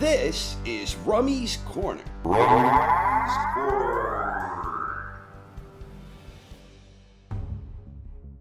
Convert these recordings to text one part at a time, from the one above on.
This is Rummy's Corner.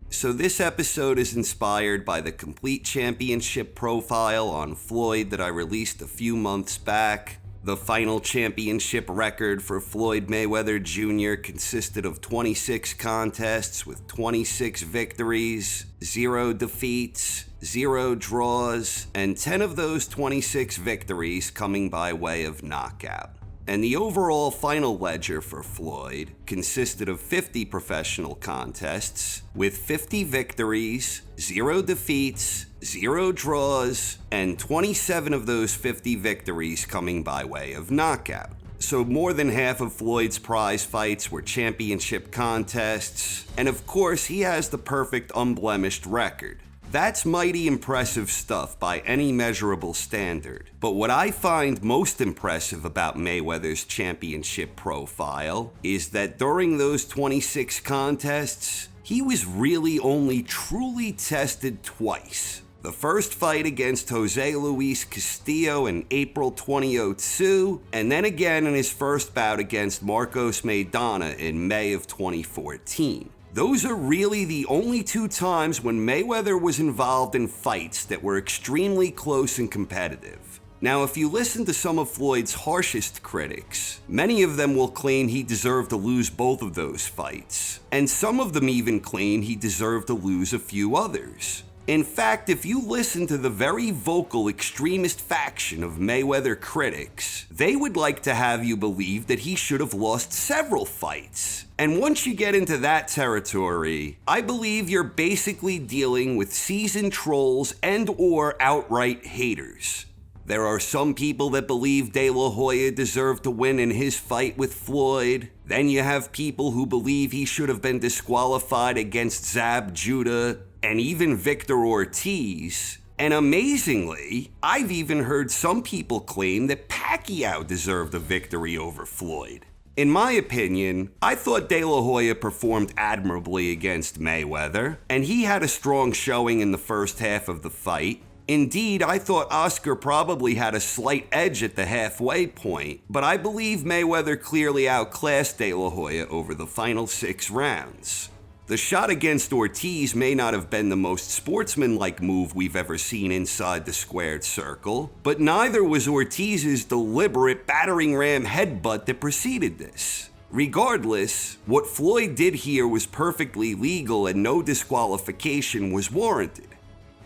So this episode is inspired by the complete championship profile on Floyd that I released a few months back. The final championship record for Floyd Mayweather Jr. consisted of 26 contests with 26 victories, 0 defeats, 0 draws, and 10 of those 26 victories coming by way of knockout. And the overall final ledger for Floyd consisted of 50 professional contests with 50 victories, 0 defeats, 0 draws, and 27 of those 50 victories coming by way of knockout. So more than half of Floyd's prize fights were championship contests, and of course he has the perfect unblemished record. That's mighty impressive stuff by any measurable standard. But what I find most impressive about Mayweather's championship profile is that during those 26 contests, he was really only truly tested twice. The first fight against Jose Luis Castillo in April 2002, and then again in his first bout against Marcos Maidana in May of 2014. Those are really the only two times when Mayweather was involved in fights that were extremely close and competitive. Now, if you listen to some of Floyd's harshest critics, many of them will claim he deserved to lose both of those fights, and some of them even claim he deserved to lose a few others. In fact, if you listen to the very vocal extremist faction of Mayweather critics, they would like to have you believe that he should have lost several fights. And once you get into that territory, I believe you're basically dealing with seasoned trolls and/or outright haters. There are some people that believe De La Hoya deserved to win in his fight with Floyd. Then you have people who believe he should have been disqualified against Zab Judah and even Victor Ortiz. And amazingly, I've even heard some people claim that Pacquiao deserved a victory over Floyd. In my opinion, I thought De La Hoya performed admirably against Mayweather, and he had a strong showing in the first half of the fight. Indeed, I thought Oscar probably had a slight edge at the halfway point, but I believe Mayweather clearly outclassed De La Hoya over the final 6 rounds. The shot against Ortiz may not have been the most sportsmanlike move we've ever seen inside the squared circle, but neither was Ortiz's deliberate battering ram headbutt that preceded this. Regardless, what Floyd did here was perfectly legal and no disqualification was warranted.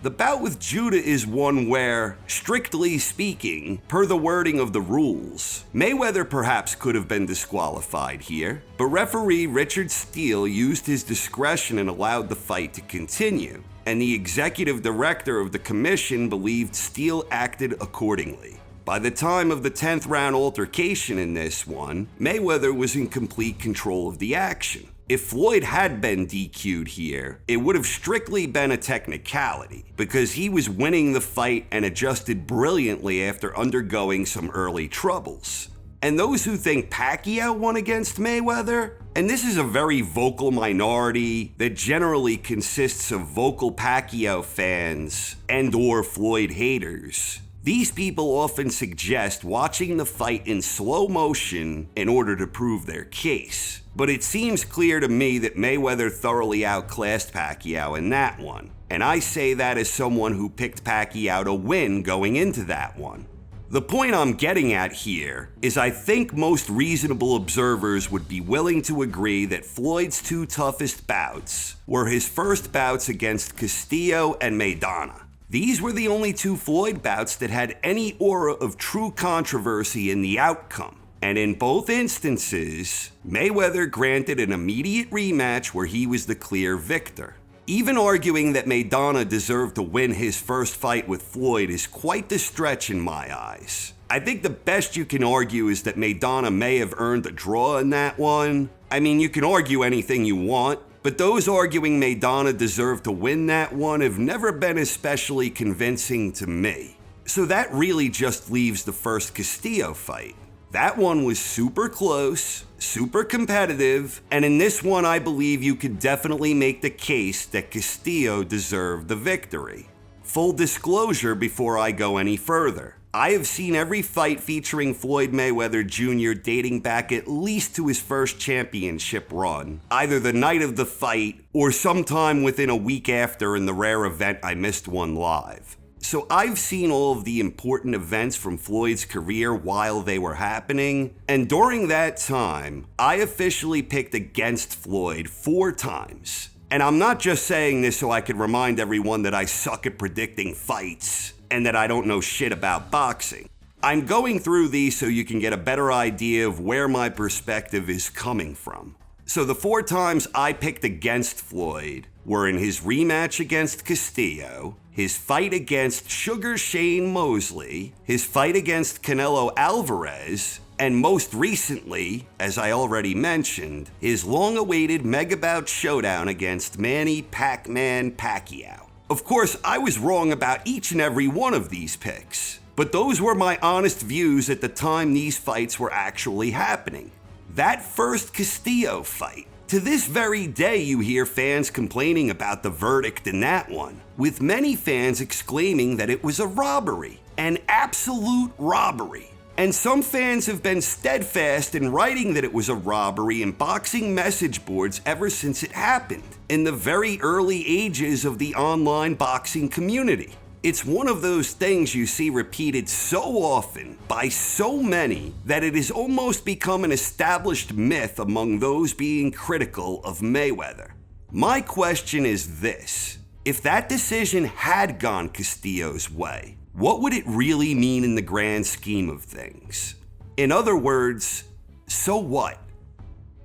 The bout with Judah is one where, strictly speaking, per the wording of the rules, Mayweather perhaps could have been disqualified here, but referee Richard Steele used his discretion and allowed the fight to continue, and the executive director of the commission believed Steele acted accordingly. By the time of the 10th round altercation in this one, Mayweather was in complete control of the action. If Floyd had been DQ'd here, it would have strictly been a technicality, because he was winning the fight and adjusted brilliantly after undergoing some early troubles. And those who think Pacquiao won against Mayweather, and this is a very vocal minority that generally consists of vocal Pacquiao fans and/or Floyd haters, these people often suggest watching the fight in slow motion in order to prove their case. But it seems clear to me that Mayweather thoroughly outclassed Pacquiao in that one. And I say that as someone who picked Pacquiao to win going into that one. The point I'm getting at here is I think most reasonable observers would be willing to agree that Floyd's 2 toughest bouts were his first bouts against Castillo and Maidana. These were the only 2 Floyd bouts that had any aura of true controversy in the outcome. And in both instances, Mayweather granted an immediate rematch where he was the clear victor. Even arguing that Maidana deserved to win his first fight with Floyd is quite the stretch in my eyes. I think the best you can argue is that Maidana may have earned a draw in that one. I mean, you can argue anything you want, but those arguing Maidana deserved to win that one have never been especially convincing to me. So that really just leaves the first Castillo fight. That one was super close, super competitive, and in this one I believe you could definitely make the case that Castillo deserved the victory. Full disclosure before I go any further, I have seen every fight featuring Floyd Mayweather Jr. dating back at least to his first championship run, either the night of the fight or sometime within a week after in the rare event I missed one live. So I've seen all of the important events from Floyd's career while they were happening, and during that time, I officially picked against Floyd 4 times. And I'm not just saying this so I could remind everyone that I suck at predicting fights and that I don't know shit about boxing. I'm going through these so you can get a better idea of where my perspective is coming from. So the 4 times I picked against Floyd were in his rematch against Castillo, his fight against Sugar Shane Mosley, his fight against Canelo Alvarez, and most recently, as I already mentioned, his long-awaited Mega Bout showdown against Manny Pac-Man Pacquiao. Of course, I was wrong about each and every one of these picks, but those were my honest views at the time these fights were actually happening. That first Castillo fight. To this very day, you hear fans complaining about the verdict in that one, with many fans exclaiming that it was a robbery, an absolute robbery. And some fans have been steadfast in writing that it was a robbery in boxing message boards ever since it happened, in the very early ages of the online boxing community. It's one of those things you see repeated so often by so many that it has almost become an established myth among those being critical of Mayweather. My question is this: if that decision had gone Castillo's way, what would it really mean in the grand scheme of things? In other words, so what?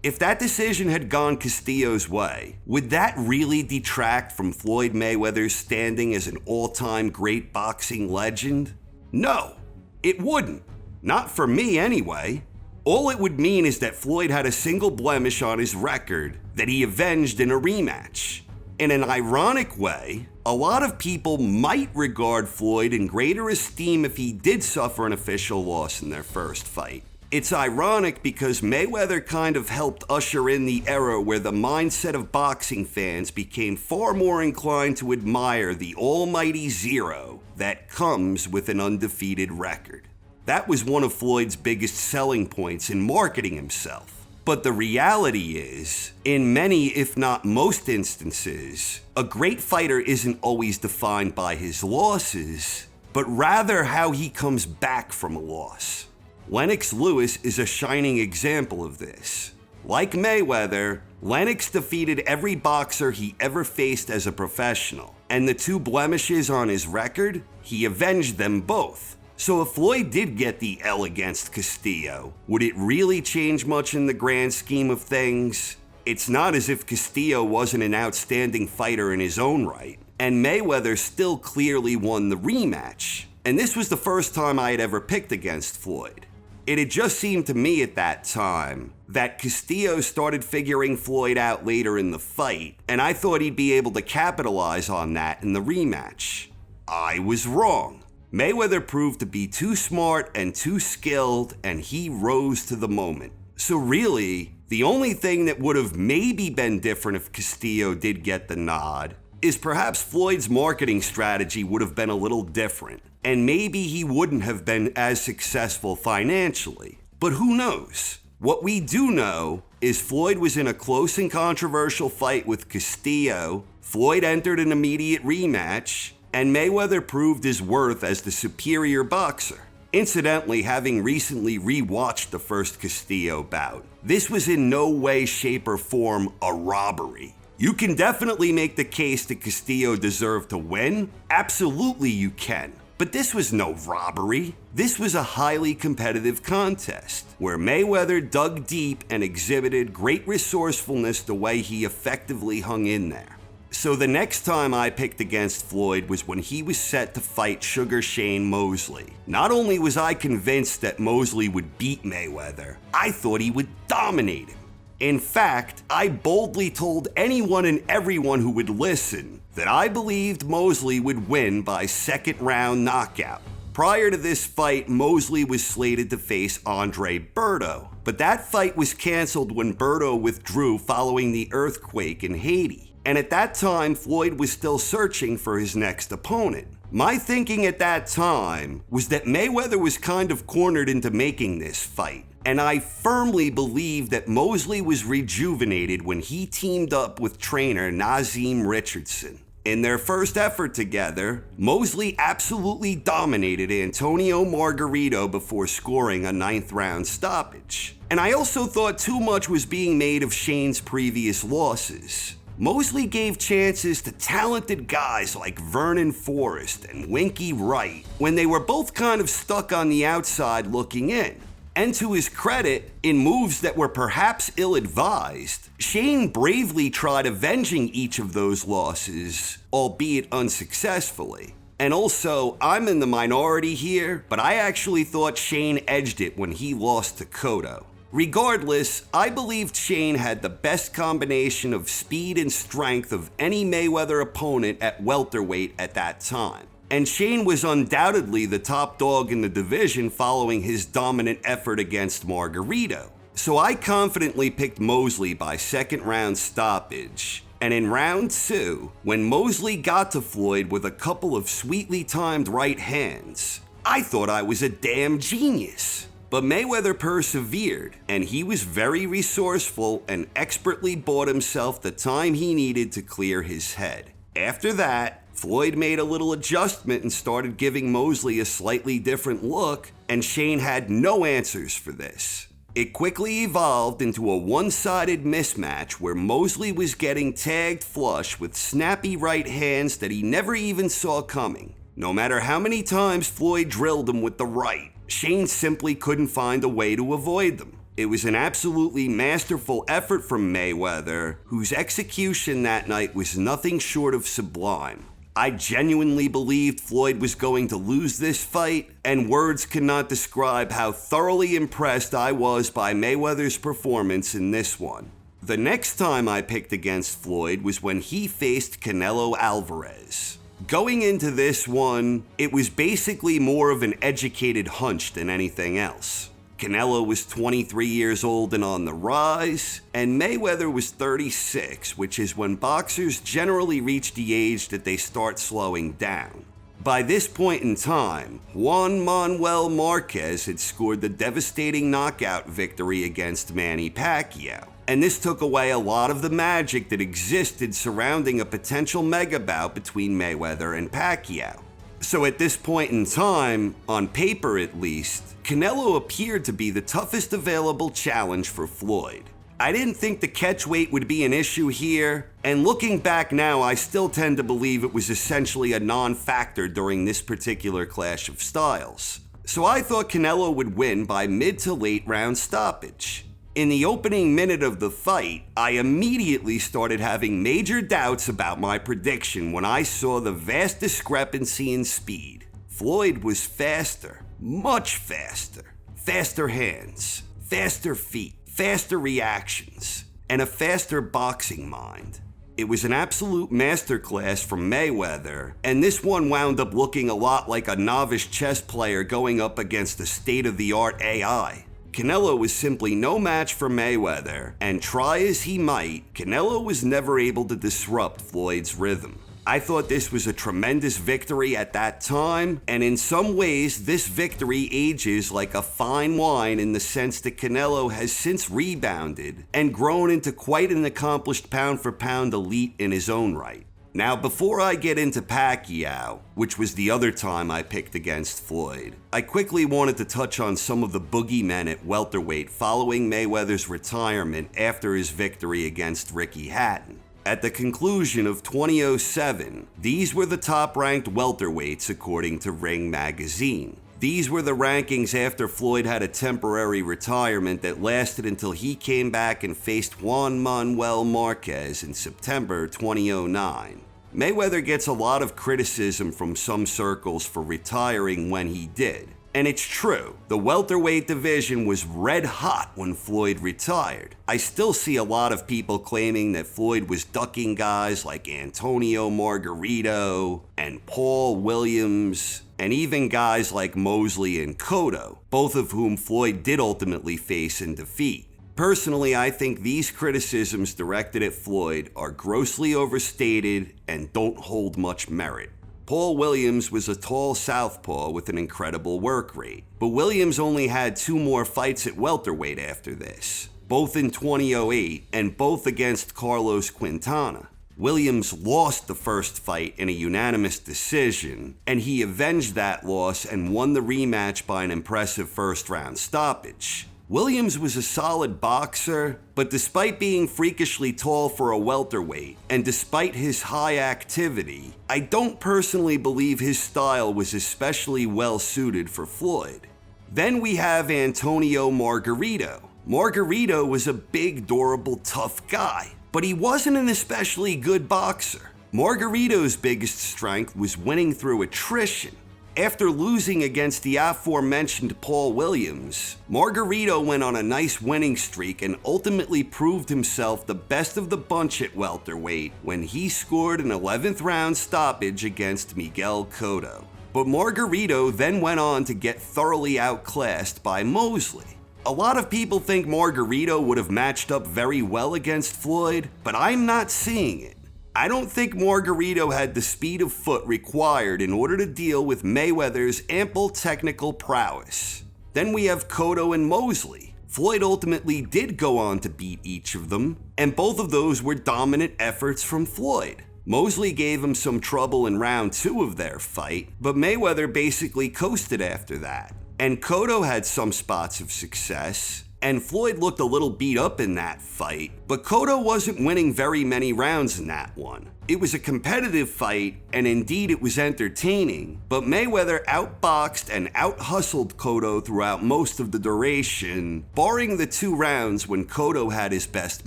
If that decision had gone Castillo's way, would that really detract from Floyd Mayweather's standing as an all-time great boxing legend? No, it wouldn't. Not for me anyway. All it would mean is that Floyd had a single blemish on his record that he avenged in a rematch. In an ironic way, a lot of people might regard Floyd in greater esteem if he did suffer an official loss in their first fight. It's ironic because Mayweather kind of helped usher in the era where the mindset of boxing fans became far more inclined to admire the almighty zero that comes with an undefeated record. That was one of Floyd's biggest selling points in marketing himself. But the reality is, in many, if not most instances, a great fighter isn't always defined by his losses, but rather how he comes back from a loss. Lennox Lewis is a shining example of this. Like Mayweather, Lennox defeated every boxer he ever faced as a professional, and the 2 blemishes on his record, he avenged them both. So if Floyd did get the L against Castillo, would it really change much in the grand scheme of things? It's not as if Castillo wasn't an outstanding fighter in his own right, and Mayweather still clearly won the rematch. And this was the first time I had ever picked against Floyd. It had just seemed to me at that time that Castillo started figuring Floyd out later in the fight, and I thought he'd be able to capitalize on that in the rematch. I was wrong. Mayweather proved to be too smart and too skilled, and he rose to the moment. So really, the only thing that would have maybe been different if Castillo did get the nod is perhaps Floyd's marketing strategy would have been a little different, and maybe he wouldn't have been as successful financially. But who knows? What we do know is Floyd was in a close and controversial fight with Castillo, Floyd entered an immediate rematch, and Mayweather proved his worth as the superior boxer. Incidentally, having recently re-watched the first Castillo bout, this was in no way, shape, or form a robbery. You can definitely make the case that Castillo deserved to win. Absolutely you can. But this was no robbery. This was a highly competitive contest, where Mayweather dug deep and exhibited great resourcefulness the way he effectively hung in there. So the next time I picked against Floyd was when he was set to fight Sugar Shane Mosley. Not only was I convinced that Mosley would beat Mayweather, I thought he would dominate him. In fact, I boldly told anyone and everyone who would listen that I believed Mosley would win by second round knockout. Prior to this fight, Mosley was slated to face Andre Berto, but that fight was canceled when Berto withdrew following the earthquake in Haiti. And at that time, Floyd was still searching for his next opponent. My thinking at that time was that Mayweather was kind of cornered into making this fight, and I firmly believe that Mosley was rejuvenated when he teamed up with trainer Naazim Richardson. In their first effort together, Mosley absolutely dominated Antonio Margarito before scoring a 9th round stoppage. And I also thought too much was being made of Shane's previous losses. Mosley gave chances to talented guys like Vernon Forrest and Winky Wright when they were both kind of stuck on the outside looking in. And to his credit, in moves that were perhaps ill-advised, Shane bravely tried avenging each of those losses, albeit unsuccessfully. And also, I'm in the minority here, but I actually thought Shane edged it when he lost to Cotto. Regardless, I believed Shane had the best combination of speed and strength of any Mayweather opponent at welterweight at that time. And Shane was undoubtedly the top dog in the division following his dominant effort against Margarito. So I confidently picked Mosley by 2nd round stoppage. And in round 2, when Mosley got to Floyd with a couple of sweetly timed right hands, I thought I was a damn genius. But Mayweather persevered, and he was very resourceful and expertly bought himself the time he needed to clear his head. After that, Floyd made a little adjustment and started giving Mosley a slightly different look, and Shane had no answers for this. It quickly evolved into a one-sided mismatch where Mosley was getting tagged flush with snappy right hands that he never even saw coming. No matter how many times Floyd drilled him with the right, Shane simply couldn't find a way to avoid them. It was an absolutely masterful effort from Mayweather, whose execution that night was nothing short of sublime. I genuinely believed Floyd was going to lose this fight, and words cannot describe how thoroughly impressed I was by Mayweather's performance in this one. The next time I picked against Floyd was when he faced Canelo Alvarez. Going into this one, it was basically more of an educated hunch than anything else. Canelo was 23 years old and on the rise, and Mayweather was 36, which is when boxers generally reach the age that they start slowing down. By this point in time, Juan Manuel Marquez had scored the devastating knockout victory against Manny Pacquiao, and this took away a lot of the magic that existed surrounding a potential mega bout between Mayweather and Pacquiao. So at this point in time, on paper at least, Canelo appeared to be the toughest available challenge for Floyd. I didn't think the catchweight would be an issue here, and looking back now, I still tend to believe it was essentially a non-factor during this particular clash of styles. So I thought Canelo would win by mid to late round stoppage. In the opening minute of the fight, I immediately started having major doubts about my prediction when I saw the vast discrepancy in speed. Floyd was faster, much faster. Faster hands, faster feet, faster reactions, and a faster boxing mind. It was an absolute masterclass from Mayweather, and this one wound up looking a lot like a novice chess player going up against a state-of-the-art AI. Canelo was simply no match for Mayweather, and try as he might, Canelo was never able to disrupt Floyd's rhythm. I thought this was a tremendous victory at that time, and in some ways, this victory ages like a fine wine in the sense that Canelo has since rebounded and grown into quite an accomplished pound-for-pound elite in his own right. Now, before I get into Pacquiao, which was the other time I picked against Floyd, I quickly wanted to touch on some of the boogeymen at welterweight following Mayweather's retirement after his victory against Ricky Hatton. At the conclusion of 2007, these were the top-ranked welterweights according to Ring magazine. These were the rankings after Floyd had a temporary retirement that lasted until he came back and faced Juan Manuel Marquez in September 2009. Mayweather gets a lot of criticism from some circles for retiring when he did. And it's true, the welterweight division was red hot when Floyd retired. I still see a lot of people claiming that Floyd was ducking guys like Antonio Margarito and Paul Williams, and even guys like Mosley and Cotto, both of whom Floyd did ultimately face and defeat. Personally, I think these criticisms directed at Floyd are grossly overstated and don't hold much merit. Paul Williams was a tall southpaw with an incredible work rate, but Williams only had 2 more fights at welterweight after this, both in 2008 and both against Carlos Quintana. Williams lost the first fight in a unanimous decision, and he avenged that loss and won the rematch by an impressive first-round stoppage. Williams was a solid boxer, but despite being freakishly tall for a welterweight, and despite his high activity, I don't personally believe his style was especially well suited for Floyd. Then we have Antonio Margarito. Margarito was a big, durable, tough guy, but he wasn't an especially good boxer. Margarito's biggest strength was winning through attrition. After losing against the aforementioned Paul Williams, Margarito went on a nice winning streak and ultimately proved himself the best of the bunch at welterweight when he scored an 11th round stoppage against Miguel Cotto. But Margarito then went on to get thoroughly outclassed by Mosley. A lot of people think Margarito would have matched up very well against Floyd, but I'm not seeing it. I don't think Margarito had the speed of foot required in order to deal with Mayweather's ample technical prowess. Then we have Cotto and Mosley. Floyd ultimately did go on to beat each of them, and both of those were dominant efforts from Floyd. Mosley gave him some trouble in round 2 of their fight, but Mayweather basically coasted after that. And Cotto had some spots of success, and Floyd looked a little beat up in that fight, but Cotto wasn't winning very many rounds in that one. It was a competitive fight, and indeed it was entertaining, but Mayweather outboxed and out-hustled Cotto throughout most of the duration, barring the 2 rounds when Cotto had his best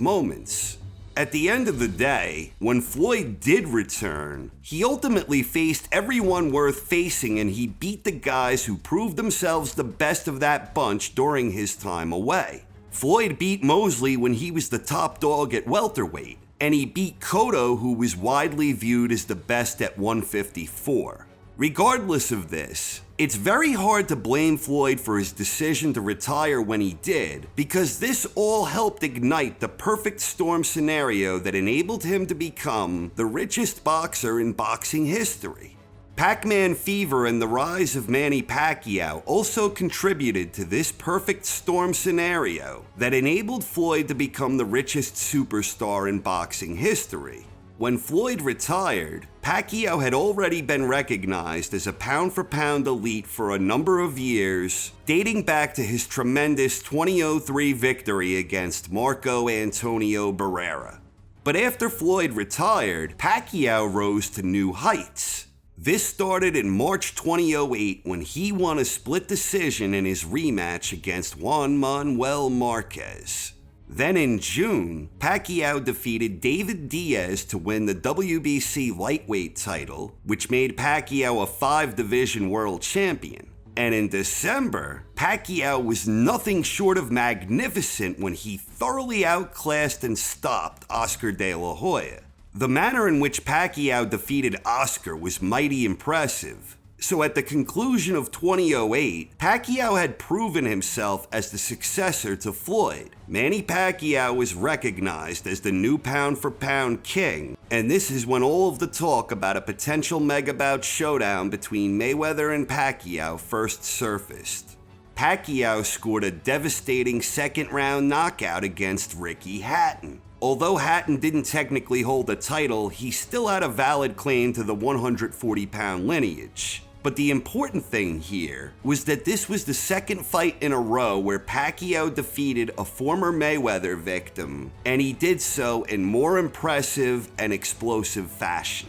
moments. At the end of the day, when Floyd did return, he ultimately faced everyone worth facing, and he beat the guys who proved themselves the best of that bunch during his time away. Floyd beat Mosley when he was the top dog at welterweight, and he beat Cotto, who was widely viewed as the best at 154. Regardless of this, it's very hard to blame Floyd for his decision to retire when he did, because this all helped ignite the perfect storm scenario that enabled him to become the richest boxer in boxing history. Pac-Man fever and the rise of Manny Pacquiao also contributed to this perfect storm scenario that enabled Floyd to become the richest superstar in boxing history. When Floyd retired, Pacquiao had already been recognized as a pound-for-pound elite for a number of years, dating back to his tremendous 2003 victory against Marco Antonio Barrera. But after Floyd retired, Pacquiao rose to new heights. This started in March 2008 when he won a split decision in his rematch against Juan Manuel Marquez. Then in June, Pacquiao defeated David Diaz to win the WBC lightweight title, which made Pacquiao a 5-division world champion. And in December, Pacquiao was nothing short of magnificent when he thoroughly outclassed and stopped Oscar De La Hoya. The manner in which Pacquiao defeated Oscar was mighty impressive. So at the conclusion of 2008, Pacquiao had proven himself as the successor to Floyd. Manny Pacquiao was recognized as the new pound-for-pound king, and this is when all of the talk about a potential mega-bout showdown between Mayweather and Pacquiao first surfaced. Pacquiao scored a devastating second-round knockout against Ricky Hatton. Although Hatton didn't technically hold the title, he still had a valid claim to the 140-pound lineage. But the important thing here was that this was the second fight in a row where Pacquiao defeated a former Mayweather victim, and he did so in more impressive and explosive fashion.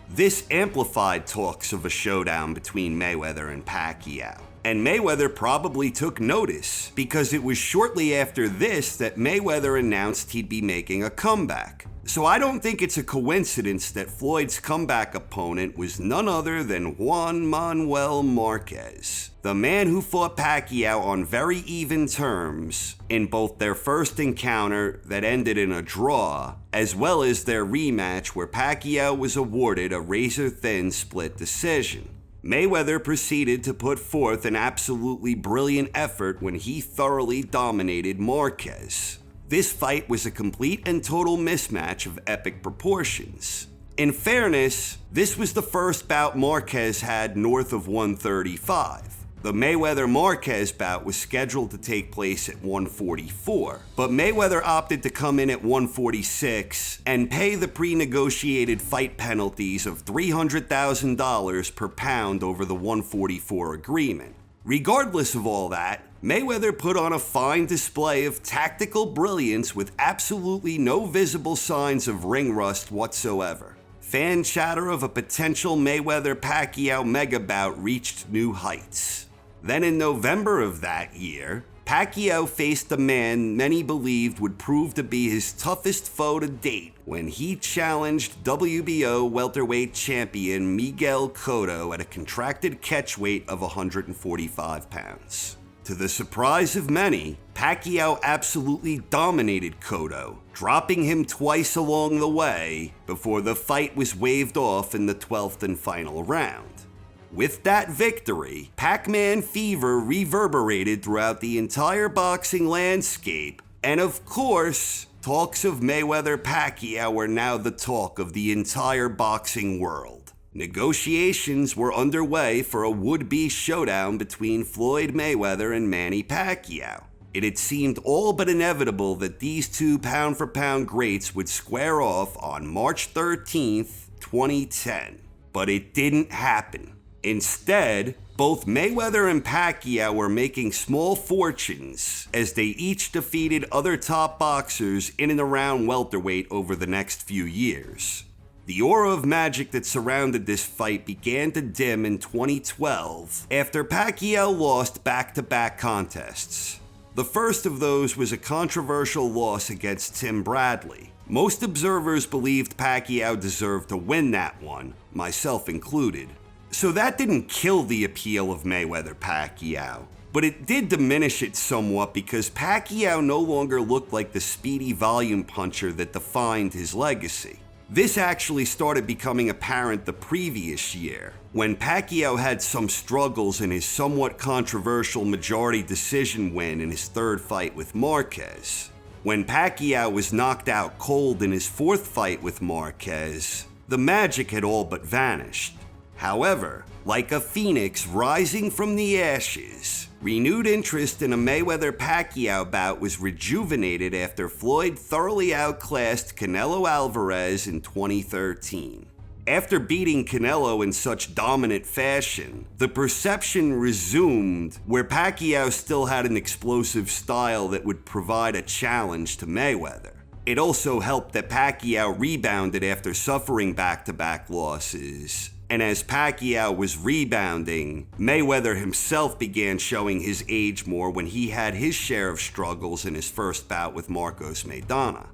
This amplified talks of a showdown between Mayweather and Pacquiao. And Mayweather probably took notice, because it was shortly after this that Mayweather announced he'd be making a comeback. So I don't think it's a coincidence that Floyd's comeback opponent was none other than Juan Manuel Marquez, the man who fought Pacquiao on very even terms in both their first encounter that ended in a draw, as well as their rematch where Pacquiao was awarded a razor-thin split decision. Mayweather proceeded to put forth an absolutely brilliant effort when he thoroughly dominated Marquez. This fight was a complete and total mismatch of epic proportions. In fairness, this was the first bout Marquez had north of 135. The Mayweather-Marquez bout was scheduled to take place at 144, but Mayweather opted to come in at 146 and pay the pre-negotiated fight penalties of $300,000 per pound over the 144 agreement. Regardless of all that, Mayweather put on a fine display of tactical brilliance with absolutely no visible signs of ring rust whatsoever. Fan chatter of a potential Mayweather-Pacquiao mega bout reached new heights. Then in November of that year, Pacquiao faced the man many believed would prove to be his toughest foe to date when he challenged WBO welterweight champion Miguel Cotto at a contracted catchweight of 145 pounds. To the surprise of many, Pacquiao absolutely dominated Cotto, dropping him twice along the way before the fight was waved off in the 12th and final round. With that victory, Pac-Man fever reverberated throughout the entire boxing landscape, and of course, talks of Mayweather-Pacquiao were now the talk of the entire boxing world. Negotiations were underway for a would-be showdown between Floyd Mayweather and Manny Pacquiao. It had seemed all but inevitable that these two pound-for-pound greats would square off on March 13th, 2010. But it didn't happen. Instead, both Mayweather and Pacquiao were making small fortunes as they each defeated other top boxers in and around welterweight over the next few years. The aura of magic that surrounded this fight began to dim in 2012 after Pacquiao lost back-to-back contests. The first of those was a controversial loss against Tim Bradley. Most observers believed Pacquiao deserved to win that one, myself included. So that didn't kill the appeal of Mayweather-Pacquiao, but it did diminish it somewhat because Pacquiao no longer looked like the speedy volume puncher that defined his legacy. This actually started becoming apparent the previous year, when Pacquiao had some struggles in his somewhat controversial majority decision win in his third fight with Marquez. When Pacquiao was knocked out cold in his fourth fight with Marquez, the magic had all but vanished. However, like a phoenix rising from the ashes, renewed interest in a Mayweather-Pacquiao bout was rejuvenated after Floyd thoroughly outclassed Canelo Alvarez in 2013. After beating Canelo in such dominant fashion, the perception resumed where Pacquiao still had an explosive style that would provide a challenge to Mayweather. It also helped that Pacquiao rebounded after suffering back-to-back losses. And as Pacquiao was rebounding, Mayweather himself began showing his age more when he had his share of struggles in his first bout with Marcos Maidana.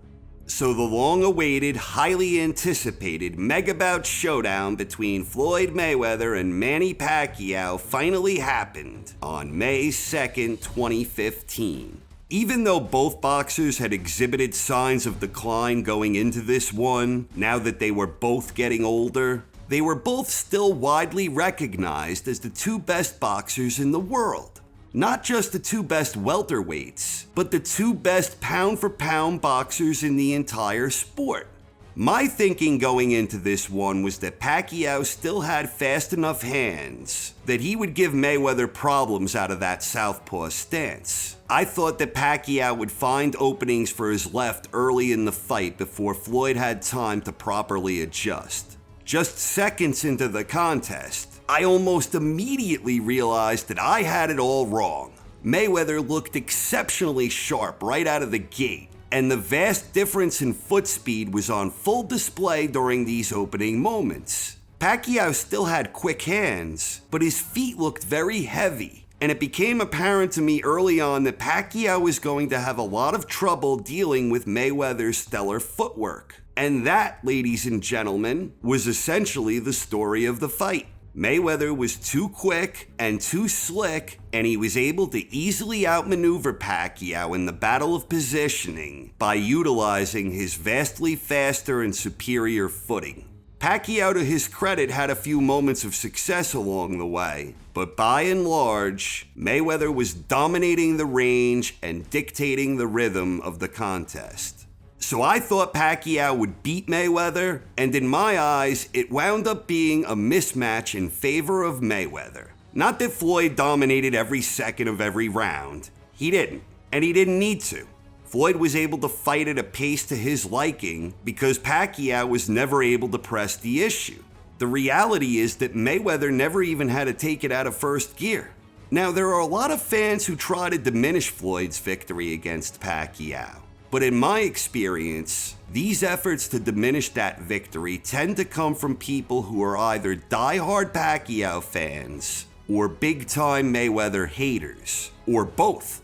So the long-awaited, highly anticipated mega-bout showdown between Floyd Mayweather and Manny Pacquiao finally happened on May 2nd, 2015. Even though both boxers had exhibited signs of decline going into this one, now that they were both getting older, they were both still widely recognized as the two best boxers in the world. Not just the two best welterweights, but the two best pound-for-pound boxers in the entire sport. My thinking going into this one was that Pacquiao still had fast enough hands that he would give Mayweather problems out of that southpaw stance. I thought that Pacquiao would find openings for his left early in the fight before Floyd had time to properly adjust. Just seconds into the contest, I almost immediately realized that I had it all wrong. Mayweather looked exceptionally sharp right out of the gate, and the vast difference in foot speed was on full display during these opening moments. Pacquiao still had quick hands, but his feet looked very heavy, and it became apparent to me early on that Pacquiao was going to have a lot of trouble dealing with Mayweather's stellar footwork. And that, ladies and gentlemen, was essentially the story of the fight. Mayweather was too quick and too slick, and he was able to easily outmaneuver Pacquiao in the battle of positioning by utilizing his vastly faster and superior footing. Pacquiao, to his credit, had a few moments of success along the way, but by and large, Mayweather was dominating the range and dictating the rhythm of the contest. So I thought Pacquiao would beat Mayweather, and in my eyes, it wound up being a mismatch in favor of Mayweather. Not that Floyd dominated every second of every round. He didn't, and he didn't need to. Floyd was able to fight at a pace to his liking because Pacquiao was never able to press the issue. The reality is that Mayweather never even had to take it out of first gear. Now, there are a lot of fans who try to diminish Floyd's victory against Pacquiao. But in my experience, these efforts to diminish that victory tend to come from people who are either die-hard Pacquiao fans or big-time Mayweather haters, or both.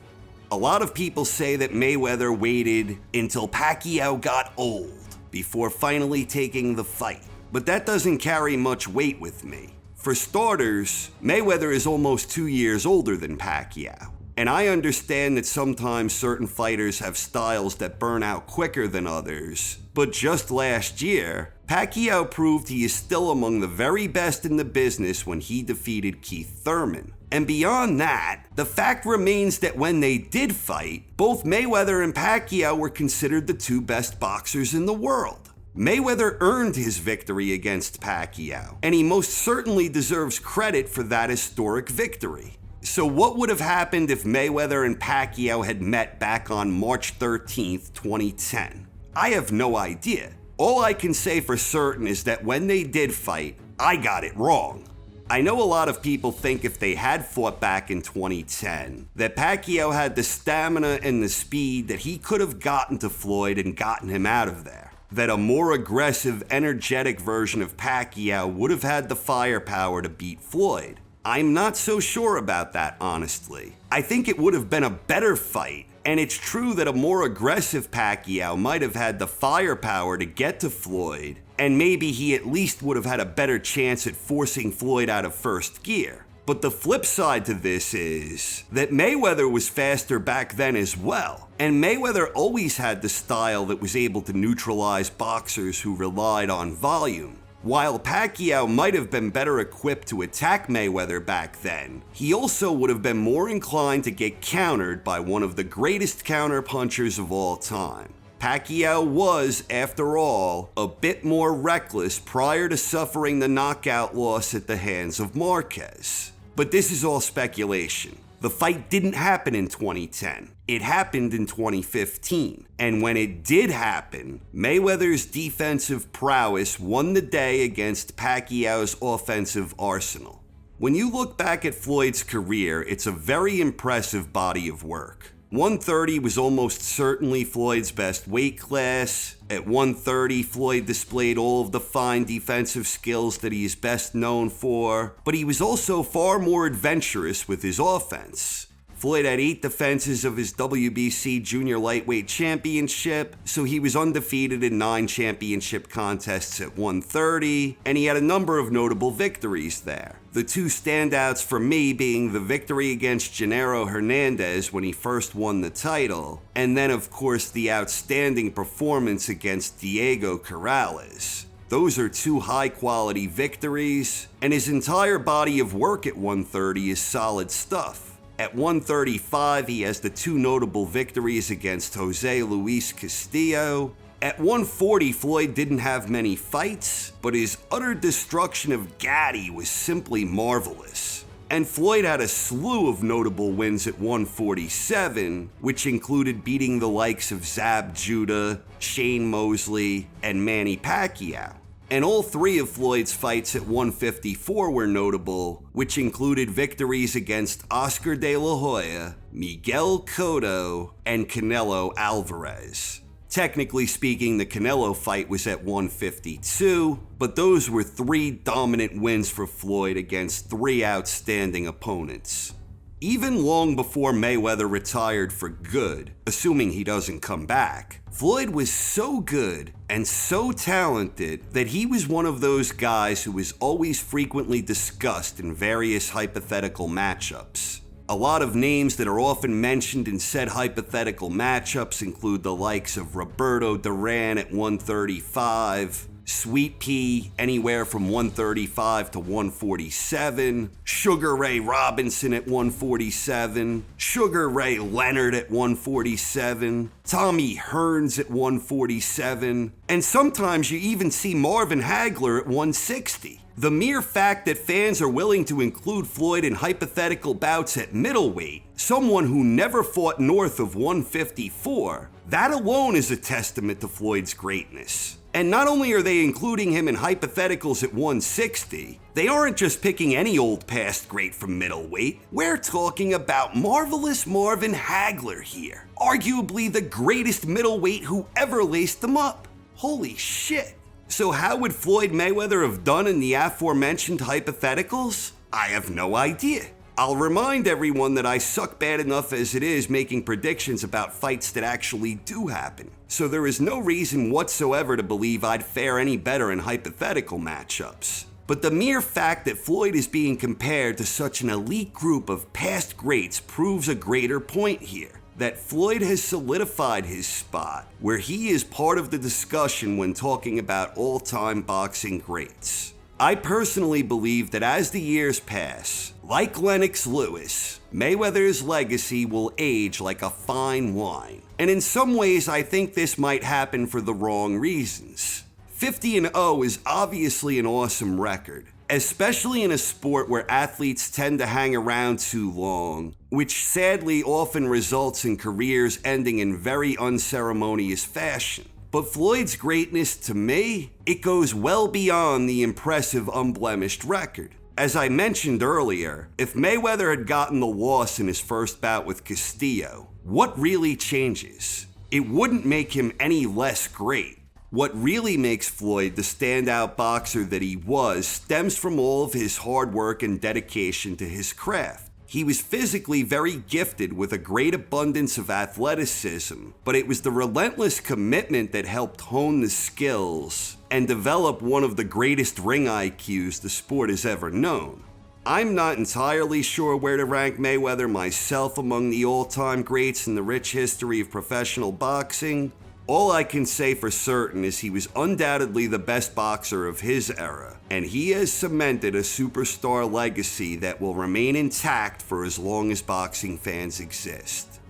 A lot of people say that Mayweather waited until Pacquiao got old before finally taking the fight, but that doesn't carry much weight with me. For starters, Mayweather is almost 2 years older than Pacquiao. And I understand that sometimes certain fighters have styles that burn out quicker than others, but just last year, Pacquiao proved he is still among the very best in the business when he defeated Keith Thurman. And beyond that, the fact remains that when they did fight, both Mayweather and Pacquiao were considered the two best boxers in the world. Mayweather earned his victory against Pacquiao, and he most certainly deserves credit for that historic victory. So what would have happened if Mayweather and Pacquiao had met back on March 13th, 2010? I have no idea. All I can say for certain is that when they did fight, I got it wrong. I know a lot of people think if they had fought back in 2010, that Pacquiao had the stamina and the speed that he could have gotten to Floyd and gotten him out of there. That a more aggressive, energetic version of Pacquiao would have had the firepower to beat Floyd. I'm not so sure about that, honestly. I think it would have been a better fight, and it's true that a more aggressive Pacquiao might have had the firepower to get to Floyd, and maybe he at least would have had a better chance at forcing Floyd out of first gear. But the flip side to this is that Mayweather was faster back then as well, and Mayweather always had the style that was able to neutralize boxers who relied on volume. While Pacquiao might have been better equipped to attack Mayweather back then, he also would have been more inclined to get countered by one of the greatest counterpunchers of all time. Pacquiao was, after all, a bit more reckless prior to suffering the knockout loss at the hands of Marquez. But this is all speculation. The fight didn't happen in 2010. It happened in 2015. And when it did happen, Mayweather's defensive prowess won the day against Pacquiao's offensive arsenal. When you look back at Floyd's career, it's a very impressive body of work. 130 was almost certainly Floyd's best weight class. At 130, Floyd displayed all of the fine defensive skills that he is best known for, but he was also far more adventurous with his offense. Floyd had 8 defenses of his WBC Junior Lightweight Championship, so he was undefeated in 9 championship contests at 130, and he had a number of notable victories there. The two standouts for me being the victory against Gennaro Hernandez when he first won the title, and then of course the outstanding performance against Diego Corrales. Those are 2 high-quality victories, and his entire body of work at 130 is solid stuff. At 135, he has the 2 notable victories against Jose Luis Castillo. At 140, Floyd didn't have many fights, but his utter destruction of Gatti was simply marvelous. And Floyd had a slew of notable wins at 147, which included beating the likes of Zab Judah, Shane Mosley, and Manny Pacquiao. And all 3 of Floyd's fights at 154 were notable, which included victories against Oscar De La Hoya, Miguel Cotto, and Canelo Alvarez. Technically speaking, the Canelo fight was at 152, but those were 3 dominant wins for Floyd against 3 outstanding opponents. Even long before Mayweather retired for good, assuming he doesn't come back, Floyd was so good and so talented that he was one of those guys who was always frequently discussed in various hypothetical matchups. A lot of names that are often mentioned in said hypothetical matchups include the likes of Roberto Duran at 135, Sweet Pea anywhere from 135 to 147, Sugar Ray Robinson at 147, Sugar Ray Leonard at 147, Tommy Hearns at 147, and sometimes you even see Marvin Hagler at 160. The mere fact that fans are willing to include Floyd in hypothetical bouts at middleweight, someone who never fought north of 154, that alone is a testament to Floyd's greatness. And not only are they including him in hypotheticals at 160, they aren't just picking any old past great from middleweight. We're talking about Marvelous Marvin Hagler here, arguably the greatest middleweight who ever laced them up. Holy shit. So how would Floyd Mayweather have done in the aforementioned hypotheticals? I have no idea. I'll remind everyone that I suck bad enough as it is making predictions about fights that actually do happen. So there is no reason whatsoever to believe I'd fare any better in hypothetical matchups. But the mere fact that Floyd is being compared to such an elite group of past greats proves a greater point here. That Floyd has solidified his spot, where he is part of the discussion when talking about all-time boxing greats. I personally believe that as the years pass, like Lennox Lewis, Mayweather's legacy will age like a fine wine. And in some ways, I think this might happen for the wrong reasons. 50-0 is obviously an awesome record, especially in a sport where athletes tend to hang around too long, which sadly often results in careers ending in very unceremonious fashion. But Floyd's greatness, to me, it goes well beyond the impressive unblemished record. As I mentioned earlier, if Mayweather had gotten the loss in his first bout with Castillo, what really changes? It wouldn't make him any less great. What really makes Floyd the standout boxer that he was stems from all of his hard work and dedication to his craft. He was physically very gifted with a great abundance of athleticism, but it was the relentless commitment that helped hone the skills and develop one of the greatest ring IQs the sport has ever known. I'm not entirely sure where to rank Mayweather myself among the all-time greats in the rich history of professional boxing. All I can say for certain is he was undoubtedly the best boxer of his era, and he has cemented a superstar legacy that will remain intact for as long as boxing fans exist.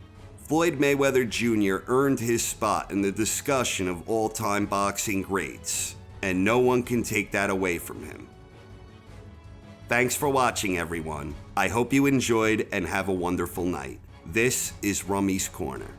Floyd Mayweather Jr. earned his spot in the discussion of all-time boxing greats, and no one can take that away from him. Thanks for watching, everyone. I hope you enjoyed and have a wonderful night. This is Rummy's Corner.